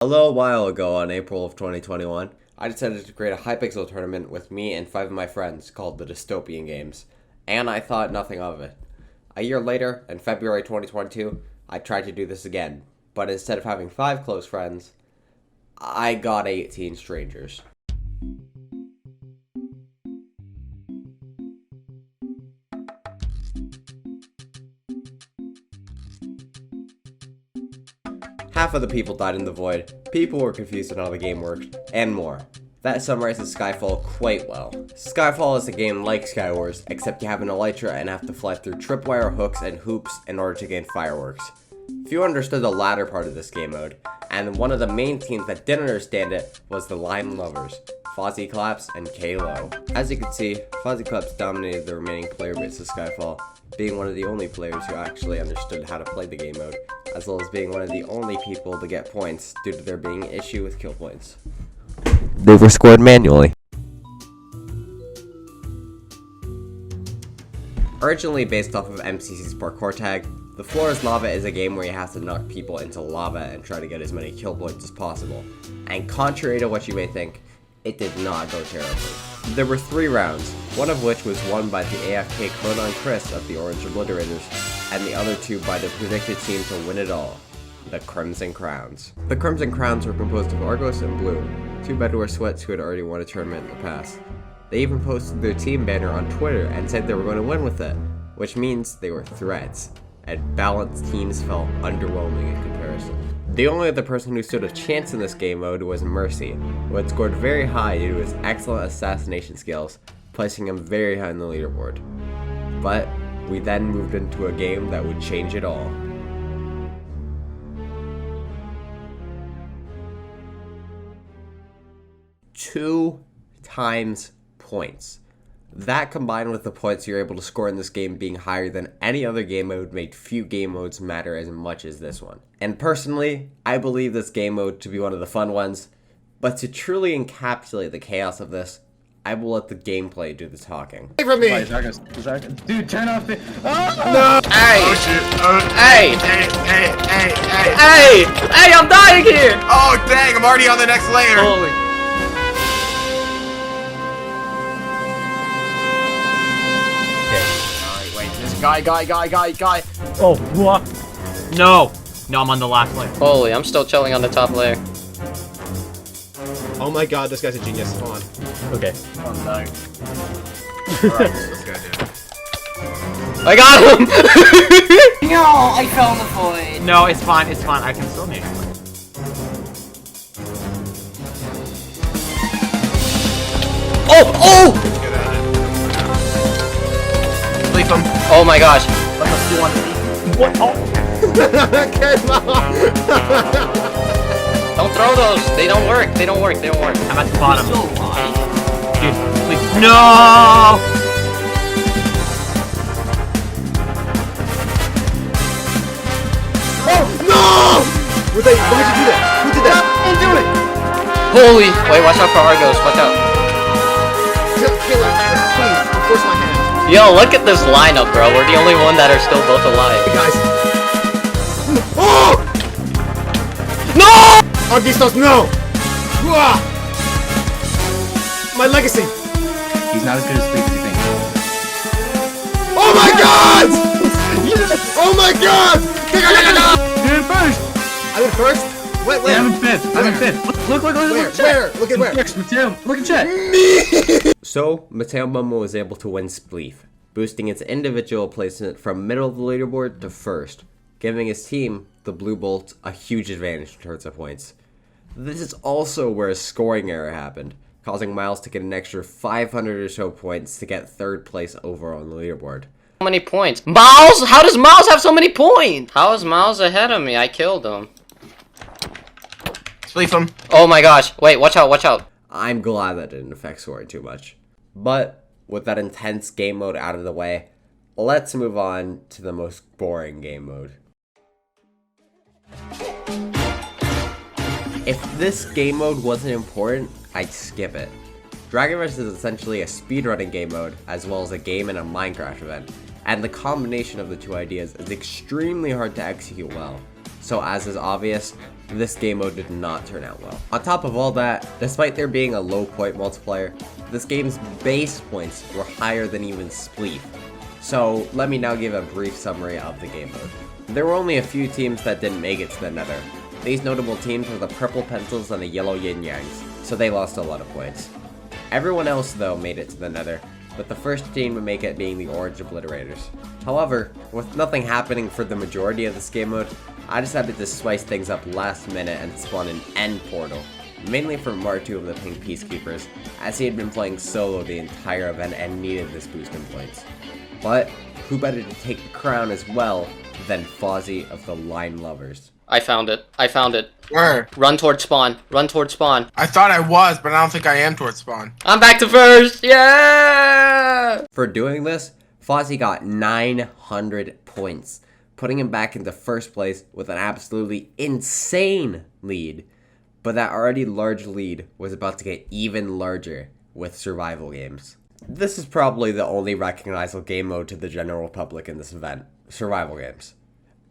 A little while ago, on April of 2021, I decided to create a Hypixel tournament with me and 5 of my friends called the Dystopian Games, and I thought nothing of it. A year later, in February 2022, I tried to do this again, but instead of having 5 close friends, I got 18 strangers. Half of the people died in the void, people were confused on how the game worked, and more. That summarizes Skyfall quite well. Skyfall is a game like Skywars, except you have an elytra and have to fly through tripwire hooks and hoops in order to gain fireworks. Few understood the latter part of this game mode, and one of the main teams that didn't understand it was the Lime Lovers, Fozzie Claps and K-Lo. As you can see, Fozzie Claps dominated the remaining player base of Skyfall, being one of the only players who actually understood how to play the game mode, as well as being one of the only people to get points due to there being an issue with kill points. They were scored manually. Originally based off of MCC's parkour tag, The Floor is Lava is a game where you have to knock people into lava and try to get as many kill points as possible. And contrary to what you may think, it did not go terribly. There were 3 rounds, one of which was won by the AFK Conan Chris of the Orange Obliterators, and the other 2 by the predicted team to win it all, the Crimson Crowns. The Crimson Crowns were composed of Argos and Blue, 2 Bedwars sweats who had already won a tournament in the past. They even posted their team banner on Twitter and said they were going to win with it, which means they were threats, and balanced teams felt underwhelming in comparison. The only other person who stood a chance in this game mode was Mercy, who had scored very high due to his excellent assassination skills, placing him very high on the leaderboard. But we then moved into a game that would change it all. Two times points. That combined with the points you're able to score in this game being higher than any other game mode made few game modes matter as much as this one. And personally, I believe this game mode to be one of the fun ones, but to truly encapsulate the chaos of this, I will let the gameplay do the talking. Hey from me! Dude, turn off the— No! Hey! Oh shit! Hey! Hey! Hey, I'm dying here! Oh dang, I'm already on the next layer! Holy. Alright, wait, this guy. Oh, what? No! No, I'm on the last layer. Holy, I'm still chilling on the top layer. Oh my god, this guy's a genius. Hold on. Okay. Oh no. Alright, this guy did. I got him! No, I fell in the void. No, it's fine, I can still make it. Oh! Get at it. Leave him. Oh my gosh. What? Oh. Don't throw those. They don't work. I'm at the bottom. So wide. Dude, please. No! Oh no! Why'd you do that? Who did that? Don't do it! Holy. Wait, watch out for Argos. Watch out. Kill it, please. Force my hand. Yo, look at this lineup, bro. We're the only one that are still both alive. Hey guys. Oh! No! Augustos, no! Wah! My legacy! He's not as good as Spifey as you think. Oh my god! Yes! Oh my god! You're in first! I'm in first? Wait, Yeah, I'm in fifth. I'm in fifth. Look, Where? Look at where? Mateo, look at chat. Me! So, Mateo Momo was able to win Spleef, boosting its individual placement from middle of the leaderboard to first, giving his team, the Blue Bolts, a huge advantage in terms of points. This is also where a scoring error happened, causing Miles to get an extra 500 or so points to get 3rd place overall on the leaderboard. How many points? Miles? How does Miles have so many points? How is Miles ahead of me? I killed him. Leave him. Oh my gosh. Wait, watch out. I'm glad that didn't affect scoring too much. But, with that intense game mode out of the way, let's move on to the most boring game mode. If this game mode wasn't important, I'd skip it. Dragon Rush is essentially a speedrunning game mode, as well as a game and a Minecraft event, and the combination of the two ideas is extremely hard to execute well. So as is obvious, this game mode did not turn out well. On top of all that, despite there being a low point multiplier, this game's base points were higher than even Spleef. So let me now give a brief summary of the game mode. There were only a few teams that didn't make it to the Nether. These notable teams were the Purple Pencils and the Yellow Yin Yangs, so they lost a lot of points. Everyone else though made it to the Nether, with the first team to make it being the Orange Obliterators. However, with nothing happening for the majority of this game mode, I decided to spice things up last minute and spawn an end portal, mainly for Martu of the Pink Peacekeepers, as he had been playing solo the entire event and needed this boost in points. But who better to take the crown as well than Fozzie of the Line Lovers? I found it. I found it. Where? Run towards spawn. Run towards spawn. I thought I was, but I don't think I am towards spawn. I'm back to first. Yeah! For doing this, Fozzie got 900 points, putting him back into first place with an absolutely insane lead. But that already large lead was about to get even larger with survival games. This is probably the only recognizable game mode to the general public in this event, survival games.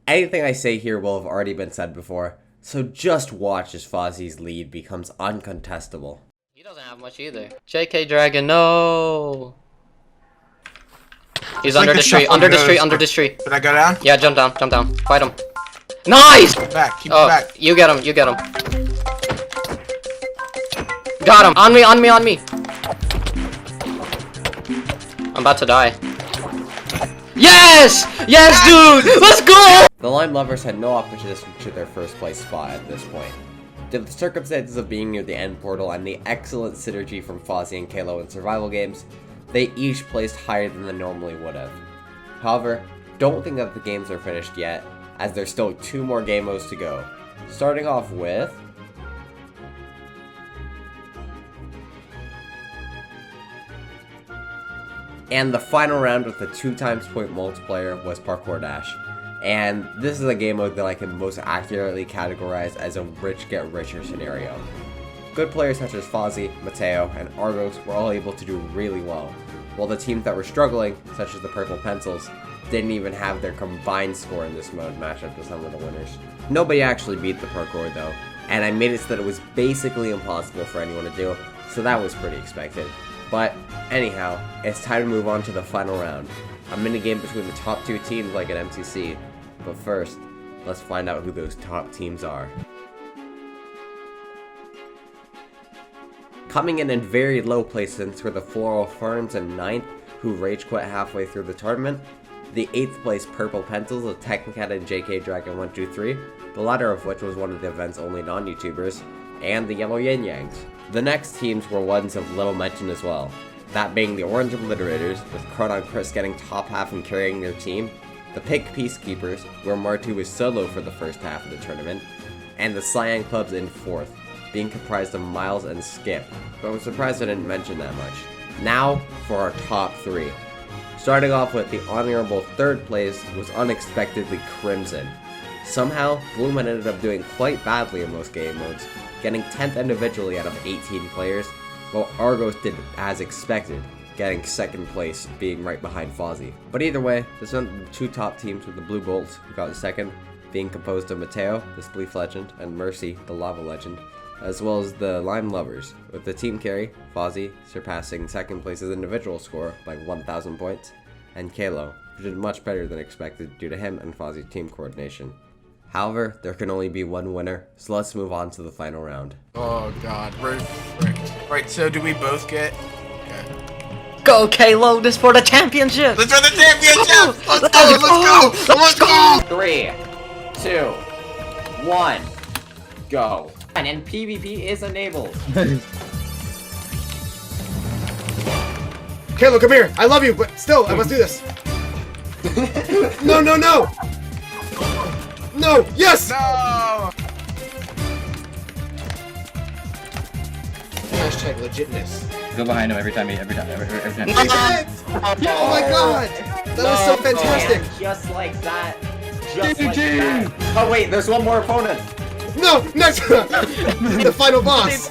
Anything I say here will have already been said before, so just watch as Fozzie's lead becomes uncontestable. He doesn't have much either. JK Dragon, no! He's under this tree, under this tree, under this tree. Did I go down? Yeah, jump down, fight him. Nice! Keep back, keep Oh, back. you get him, you get him. Got him! On me, on me, on me! I'm about to die. Yes! Yes, dude! Let's go! The Line Lovers had no opposition to their first place spot at this point. Due to the circumstances of being near the end portal and the excellent synergy from Fozzie and Kalo in survival games, they each placed higher than they normally would have. However, don't think that the games are finished yet, as there's still 2 more game modes to go. Starting off with... and the final round with the 2x point multiplier was Parkour Dash. And this is a game mode that I can most accurately categorize as a rich get richer scenario. Good players such as Fozzie, Mateo, and Argos were all able to do really well, while the teams that were struggling, such as the Purple Pencils, didn't even have their combined score in this mode match up to some of the winners. Nobody actually beat the parkour though, and I made it so that it was basically impossible for anyone to do, so that was pretty expected. But anyhow, it's time to move on to the final round, a minigame between the top 2 teams like an MCC. But first, let's find out who those top teams are. Coming in very low places were the Floral Ferns and 9th, who rage quit halfway through the tournament, the 8th place Purple Pencils of Technocat and JK Dragon 123, the latter of which was one of the event's only non-YouTubers, and the Yellow Yin Yangs. The next teams were ones of little mention as well, that being the Orange Obliterators, with Chronon Chris getting top half and carrying their team, the Pink Peacekeepers, where Martu was solo for the first half of the tournament, and the Cyan Clubs in 4th, being comprised of Miles and Skip, but I'm surprised I didn't mention that much. Now for our top 3. Starting off with the honorable 3rd place was unexpectedly Crimson. Somehow, Gloomman ended up doing quite badly in most game modes, getting 10th individually out of 18 players, while Argos did as expected, getting 2nd place, being right behind Fozzie. But either way, this went the 2 top teams with the Blue Bolts, who got 2nd, being composed of Mateo, the Spleef Legend, and Mercy, the Lava Legend, as well as the Lime Lovers, with the team carry, Fozzie, surpassing 2nd place's individual score by 1,000 points, and Kalo, who did much better than expected due to him and Fozzie's team coordination. However, there can only be one winner, so let's move on to the final round. Oh god. Right, so do we both get... Okay. Go, Kalo, this for the championship! Let's run the championship! Let's go! Let's go! 3, 2, 1, go. And PvP is enabled. Kalo, come here. I love you, but still, I must do this. No, no, no! No! Yes! No! Hashtag legitness. Go behind him every time. Every time. Oh my god! That was so fantastic! And just like that. Just like that. Oh wait, there's one more opponent. No! Next! The final boss!